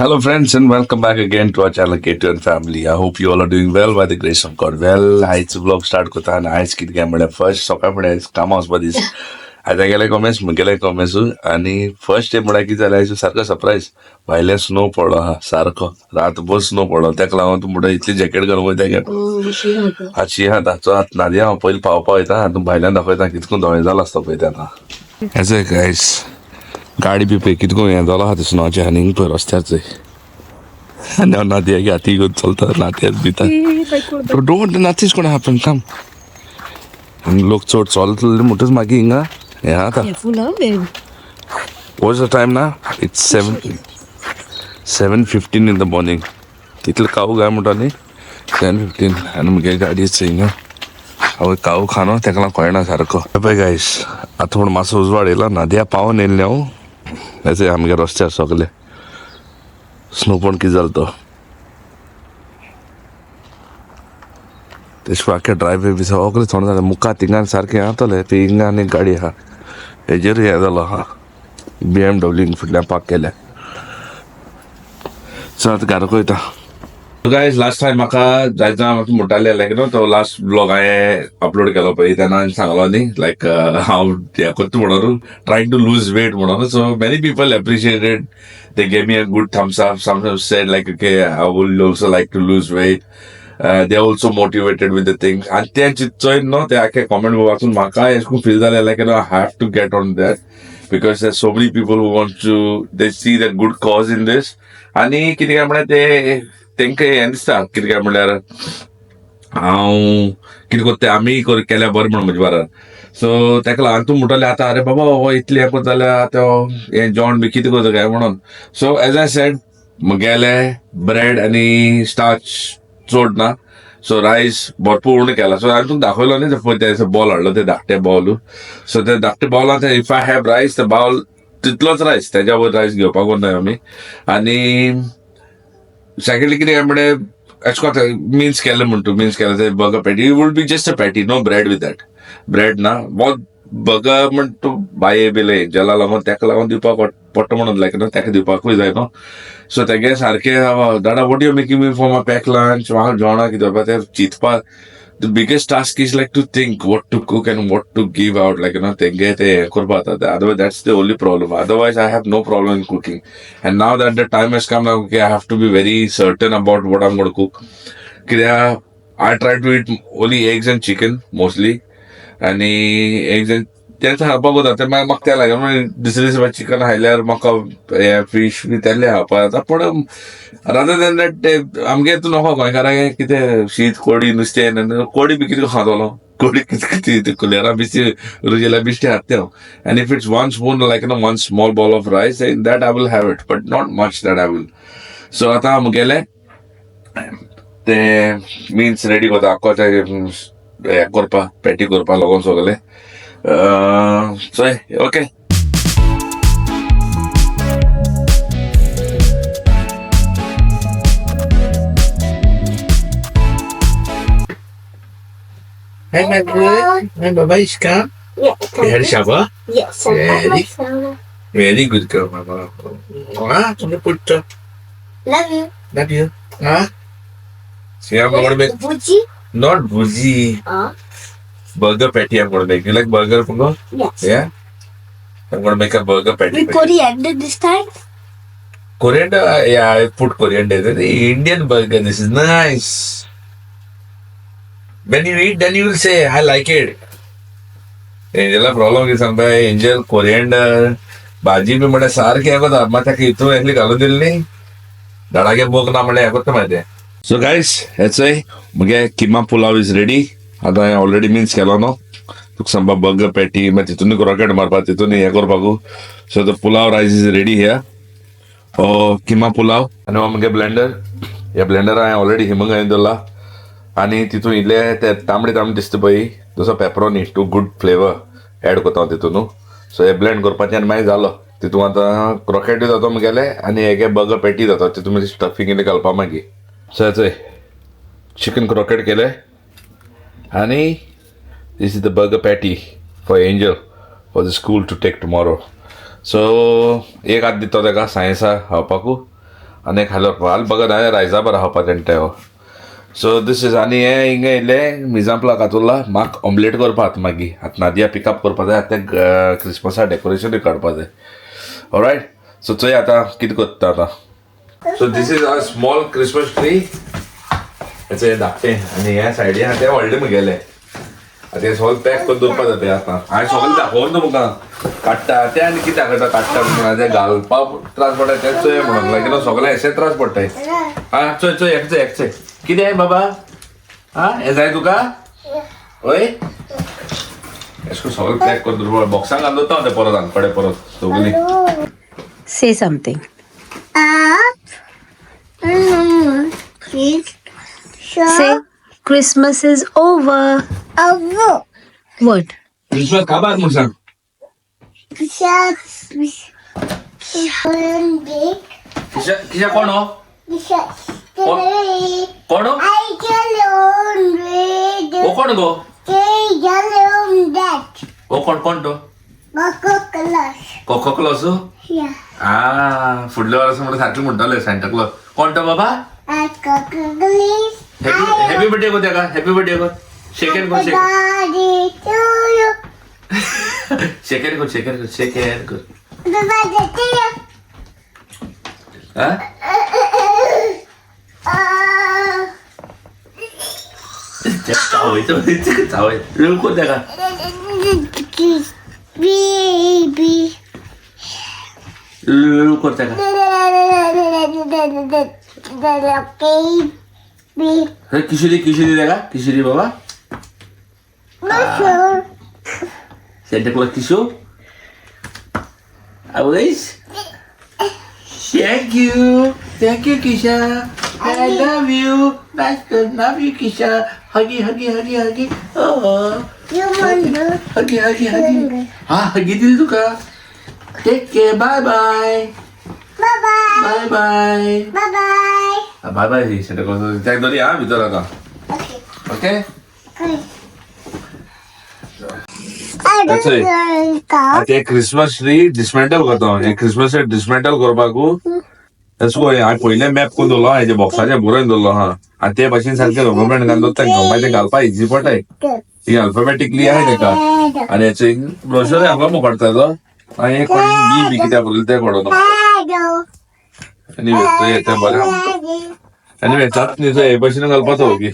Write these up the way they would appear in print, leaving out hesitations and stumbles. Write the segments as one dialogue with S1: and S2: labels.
S1: Hello, friends, and welcome back again to our channel K2 and Family. I hope you all are doing well by the grace of God. Well, आयचं vlog start करता आणि आयज कितें काय म्हळ्यार first सकाळ फुडें कामां वचपा दीस आयज गेले कॉमेस गेले कॉमेस आनी फर्स्ट डे म्हळ्यार कितें जालें आयज सारको सरप्रायज भायल्यान स्नो पडलो आहा सारको रातभर स्नो पडलो ताका लागून तूं म्हणटा इतली जॅकेट घालून वयता काय हाची हात हाचो हात नादिया हांव पयलीं पावपा वयता आनी तूं भायल्यान दाखयता कितको दोळे जाला आसता पळय तें आतां एज ए गायस गाडी बी पळय कितको हें जाला आहा ते स्नोच्या आनीक पळय रस्त्यार चोय आनी हांव नादियागे हाती घेवन चलता नात्यात भितर डोंट नथींग गोना हॅपन कम लोक चड चलतले म्हणटच मागीर हिंगा हें आतां वॉट्स द टायम ना इट्स 7:15 इन द मॉर्निंग तितले काऊ काय म्हणटा न्ही 7:15 आनी म्हगे गाडी हिंगा हांव काऊ खानो तेका लागून कळना सारको पळय गायस आतां म्हण मातसो उजवाड येयला नादिया पावोन येयल्ले हांव हेचे आमगे रस्त्यार सगले स्नो पण कितें जालो तो तेश आख्या ड्रायवे बी सगळें थोडे जालें मुखार थिंगान सारकें आतालें ते हिंगा आनी गाडी आहा हेजेर हें जालो आहा BMW फुडल्यान पार्क केल्या सो आतां घरा वयता गायज लास्ट टायम म्हाका जायते म्हाका म्हणटाले लायक नो तो लास्ट ब्लॉग हांवें अपलोड केलो पळय तेन्ना हांवें सांगलो न्ही लायक हांव हें करता म्हणून ट्रायंग टू लूज वेट म्हणून so many people appreciated they gave me a good thumbs up some said like okay I would also like to lose weight they are also motivated with the things and ते चिंतचोय न्हू ते आख्या comment वाचून म्हाका एशें feel जालें लायक I have to get on that because there's so many people who want to they see that good cause in this आनी कितें काय म्हळ्यार ते तेंकां हें दिसता कितें काय म्हळ्यार हांव कितें कोत्ता आमी केल्यार बरें म्हण म्हज्या बारा सो तेका लागून तूं म्हणटलें आतां अरे बाबा हो इतलें हें करता जाल्यार आतां हें जेवण बी कितें करता काय म्हणून सो एज आय सेड म्हगेले ब्रेड आनी स्टार्च चड ना सो रायस भरपूर उणें केला सो हांवें तुका दाखयलो न्ही पळय ते बॉल हाडलो ते धाकटे बॉल सो ते धाकटे बॉलांत if I have rice the bowl तितलोच रायस तेज्या वयर रायस घेवपाक वरनाय आमी आनी सेकंडली कितें काय म्हळ्यार एशें कोन्न मिन्स केलें म्हण तूं मिन्स केलें ते burger patty would be just a patty no bread with that bread ना बहुत बर्गर म्हण तूं बाये बिले जेला लागून तेका लागून दिवपाक पडटा म्हणून लायक न्हू तेका दिवपाकूय जाय न्हू सो तेगे सारकें दाडा what you making me for my pack lunch म्हाका जेवणाक कितें करपा तें चिंतपाक the biggest task is like to think what to cook and what to give out like तेंगे ते हें करपा जाता otherwise that's the only problem otherwise I have no problem in cooking and now that the time has come now okay I have to be very certain about what I am gonna cook कित्याक I try to eat only eggs and chicken mostly आनी eggs and तेंच खावपाक वता ते म्हाका तें लागें दुसरे दीस chicken खायल्यार म्हाका हें फीश बी तेल्ले खावपाक जाता पूण रादर देन दॅट ते आमगे तूं नोखो गोंयकारांक कितें शीत कोडी नुस्तें कोडी बी कितें खातलो कोडी कितें कुलेरां बिस्ती रुजिल्या बिश्टी हाडटा हांव and if it's one spoon like one small ball of rice that I will have it but not much that I will so आतां मुगेलें ते मिन्स रेडी करता आख्खो ते हें करपा पॅटी करपा लागून सगलें चोय okay
S2: Hey, my good. My Baba is come.
S3: Yeah.
S2: You had a shower?
S3: Yes.
S2: Very good girl, my Baba. Ah, come put
S3: Love you.
S2: love you. Ah. See, I'm gonna make
S3: Buji?
S2: not bougie burger patty. I'm gonna make. You like burger, Pungo?
S3: Yes.
S2: Yeah. I'm gonna make a burger patty.
S3: With coriander this time?
S2: Coriander? Yeah, I put coriander. The Indian burger. This is nice. When you eat, then you will say, I like it. Angela problem is सांगता angel coriander भाजी B म्हळ्यार सारकें हें कोता मात ताका हितून एकली घालून दिली न्ही झाडागे मोग ना म्हळ्यार हें कोत्ता माहिती सो गायज हेचोय मुगे किमा पुलाव इज रेडी आतां हांवें ऑलरेडी मिन्स केलो न्हू तुका सांगपा बर्गर पॅटी मागीर तितून रॉकेट मारपा तितून हें करपाकू so the pulao rice is ready here keema pulao आनी हो मुगे ब्लेंडर ह्या ब्लेंडर हांवें ऑलरेडी हिमंग घालून दवरला आनी तितून इल्ले ते तांबडे तांबडे दिसता पळय जसो pepperoni too good flavour add करता हांव तितून सो हे ब्लेंड करपाचें आनी मागीर जालो तितून आतां क्रॉकेटूय जाता मुगेले आनी हेगे बर्गर पॅटी जाता तितून मागीर स्टफींग इल्लें घालपा मागीर सो हेचोय चिकन क्रॉकेट केले आनी this is the burger patty for Angel for the school to take tomorrow so एक हात दिता ताका सायन्सा खावपाकू
S1: आनी खायलो पाल बघत हांवें रायजा बरो रावपा तेंटे सो दीस इज आनी हें हिंगा येयलें मिजांपला कातुरला म्हाका ऑमलेट करपा आतां मागीर आतां नादिया पिकअप करपा जाय आतां क्रिसमसा डेकोरेशनूय काडपा जाय ऑलरायट सो चोय आतां कितें करता आतां so this is a small Christmas tree हेचें हें धाकटें आनी ह्या सायडीन आहा तें व्हडलें मुगेलें आतां हें सगळें पॅक करून दवरपा जाय पळय आतां हांवें सगळें दाखोवन न्हू तुमकां काडटा तें आनी कितें दाखयता काडटा म्हणून तें घालपाक त्रास पडटा तें चोय म्हणून लायक न्हू सगळें अशें त्रास पडटाय आं चोय चोय एकचोय कितें बाबा आं हें जाय तुका हय एश कोन्न सगळें पॅक करून दवरपा बॉक्सान घालून दवरता हांव तें परत हांग कडेन परत सगळीं
S4: Say something.
S3: Up. Please.
S4: Say Christmas is over.
S3: Over.
S4: What?
S1: Christmas काबार म्हूण सांग किशा कोण हो कोण हो ओ कोण गो ओ कोण तो कोको क्लॉस आ फुडल्या वर्सा म्हणून सारकें म्हणटाले सांता क्लॉज कोण तो बाबा हॅपी बर्थडे गो तेका हॅपी बर्थडे गो शेकेन कर शेकेन कर हा चावय रेव कर तेका रेव कर तेका किशोरी तेका किशोरी बाबा Santa Claus kisho always thank you Kisha I love you love you Kisha huggy oh huggy ha huggy dil tu ka take care bye bye bye bye Santa Claus tag dori ha bitor ata okay That's it. आता Christmas tree dismantle करता हे Christmas tree dismantle करपाकू तेसको हांवें पयलें map करून दवरलो हेजे बॉक्साचेर बरोवन दवरलो हा आनी ते भाशेन सारकें गव्हर्मेंट घालून मागीर ते घालपाक इजी पडटाय ती अल्फाबेटिकली आहे तेका आनी हेचो ब्रोशर हांगा मोकडटा आनी एक बी कित्याक बरयलें तें कळना एनीवे तें बरें एनीवे जात न्ही हे भाशेन घालपाचो ओके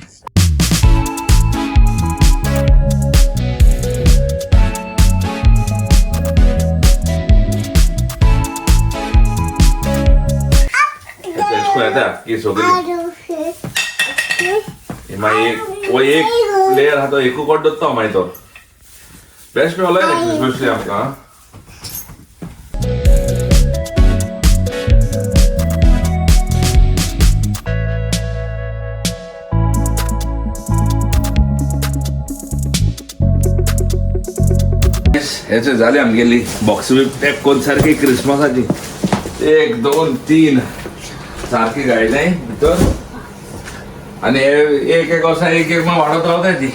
S1: ये सगळी एक लेयर हा तो एकू कोट दोत्ता मागीर तो बेस्ट वाला क्रिसमस ट्री आमकां हेचे जाले आमगेली बॉक्स बी पॅक करून सारकी क्रिसमसाची 1 2 3 सारखी गायले भितर आनी एक वर्सा एक वाडत रावता ती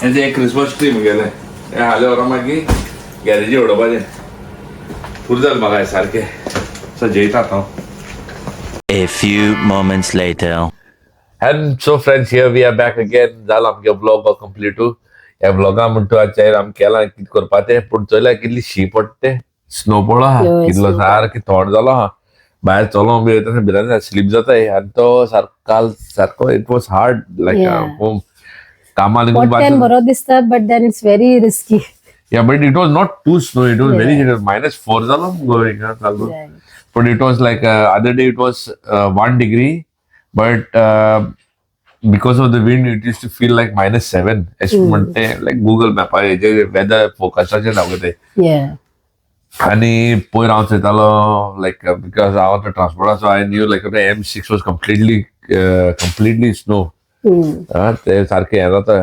S1: हेजे एक क्रिसमस ट्री मुगेले हे हाले व्हरोन मागीर गॅरेजी उडोवपाचें पुरो जालें म्हाका सारकें सो जैतात हांव
S5: A few moments later.
S1: And so friends, here we are back again. जाला आमगे ब्लॉग कंप्लीट ह्या ब्लॉगा म्हणटा आजच्या आमी केला कितें करपाचें पूण चोयल्यार कितली शी पडटे स्नो पडलो हा कितलो सारकी थोड जालो हा भायर चलोवंक बी वयता भितर स्लीप जाताय आनी तो सारको इट वॉज हार्ड लायक कामाक
S4: What बरो दिसता but then it's very risky.
S1: Yeah, but it was not too snow. It was very -4 zalo going. But it was like other day it was 1 degree, but because of the wind, it used to feel like -7. Like Google Map, weather forecast
S4: Yeah.
S1: आणि पयर हांव चयतालो लायक because हांव आतां ट्रान्सपोर्टा so I knew like M6 was completely snow ते सारकें हें जाता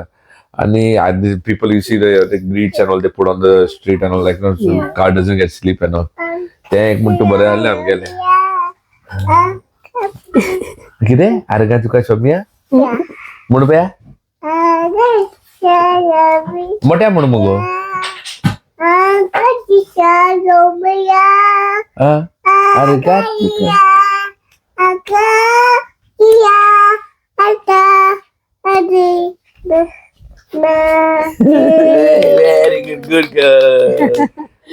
S1: आनी people you see the grits and all they put on the street and all like car doesn't get slip and all तें एक म्हणटा बरें जालें आमगेलें कितें आर्गा तुका सोम्या म्हण पया मोठ्या म्हण मुगो आर्गा तुका
S3: Aga. Iya. Ada. Adi.
S2: Very good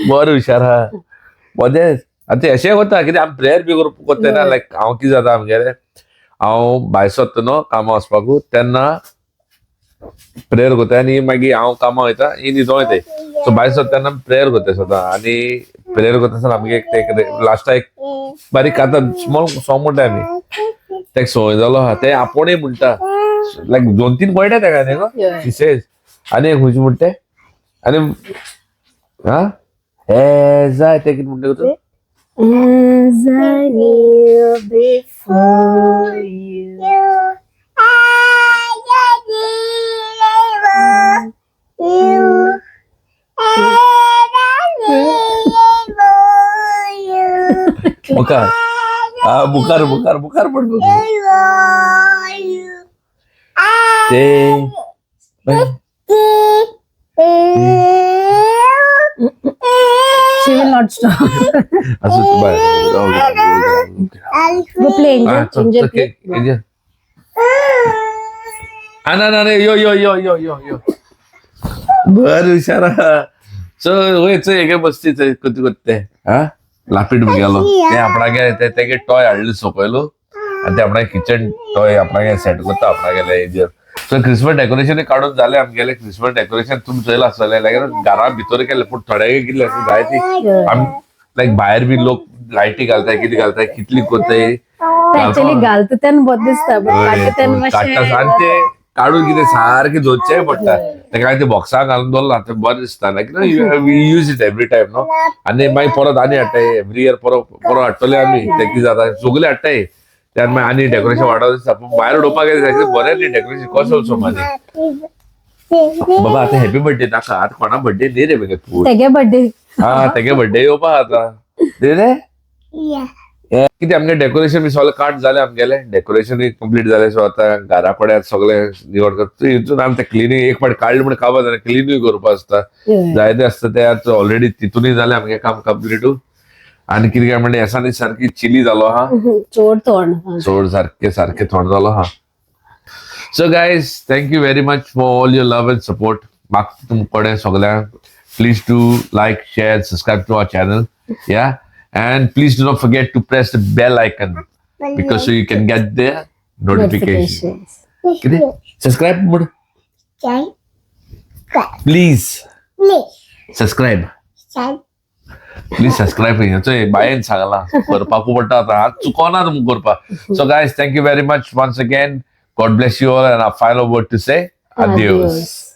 S2: बरो हुशार हा मजे आतां अशें कोत्ता कितें आमी प्रेयर बी करप कोत्ताय ना लायक हांव कितें जाता आमगेलें हांव भायर सरता न्हू कामां वचपाकू तेन्ना प्रेयर कोत्ताय आनी मागीर हांव कामां वयता ही न्हिदों येताय सो भायर सरता तेन्ना प्रेयर कोत्ताय सदां आनी प्रेयर करता आसतना आमगे लास्टा एक बारीक आतां स्मॉल सॉंग म्हणटाय आमी तेका संवय जालो आहा ते आपुणूय म्हणटा लायक 2-3 पॉयंट तेका न्ही गो
S4: Yeah.
S2: शी सेज आनी एक खंयची म्हणटा आनी हा हे जाय ते कितें म्हणटा तूं
S4: As I kneel before you.
S2: मुखार हा मुखार मुखार मुखार म्हण बघू. ते
S4: She will not stop.
S2: असं bye
S4: Go play, Angel. Play.
S2: ना यो यो यो यो यो यो बर हुशारा सो वयच हेगे बसती कोती कोत्ते हा लापीट गेलो ते आपणागे तेगे टॉय हाडले सकयलो आनी ते आपणागे किचन टॉय आपणागे सेट करता आपणागेले हेजेर सो क्रिसमस डेकोरेशन काडून जालें आमगेलें क्रिसमस डेकोरेशन तुमी चोयलां आसतलें लायक घरा भितर केलें पूण थोड्यागे कितलें जाय ती आमी लायक भायर बी लोक लायटी घालताय कितें घालताय कितली कोत्ताय
S4: Actually, घालता तेन्ना बरें दिसता, but काडटा तेन्ना
S2: काडटा
S4: मातशें-
S2: आनी ते काडून कितें सारकें जोडचें पडटा तेका ते बॉक्साक घालून दवरला ते बरें दिसता like use it every time no आनी मागीर परत आनी हाडटाय एवरी इयर परत हाडटले आमी ते कितें जाता सगळे हाडटाय त्यान मागीर आनी डेकोरेशन वाडत दिसता पूण भायर उडोवपाक गेले बरें न्ही डेकोरेशन कसो वचो मागीर बाबा आतां हॅपी बर्थडे नाका आतां कोणा बर्थडे न्ही रे मगे तूं
S4: तेगे birthday.
S2: हा तेगे बर्थडे येवपा आतां दे रे कितें आमगे डेकोरेशन बी सगळें काट जालें आमगेलें डेकोरेशन कंप्लीट जालें सो आतां घरा कडेन सगळें निवड करता हितून आमी तें क्लिनींग एक फावट काडलें म्हण काबार जालें क्लिनींग करपा आसता
S4: Yeah.
S2: जायते आसता ते आतां ऑलरेडी तितूनय जालें आमगे काम कंप्लीटू आनी कितें काय म्हणजे एसानी सारकी चिली जालो हा
S4: चोड तोंड.
S2: चोड सारखे थोंड जालो हा so guys thank you very much for all your love and support मागता तुमकडे सगळ्यांक please to like share subscribe to our channel या and please do not forget to press the bell icon because so you can get the notification.
S4: Notifications.
S2: Subscribe mode. Please subscribe. Please subscribe. So bayan sagala करपाकू पडटा आता हात चुकोना तुम करपा. So guys, thank you very much once again. God bless you all and our final word to say adios.
S4: Adios.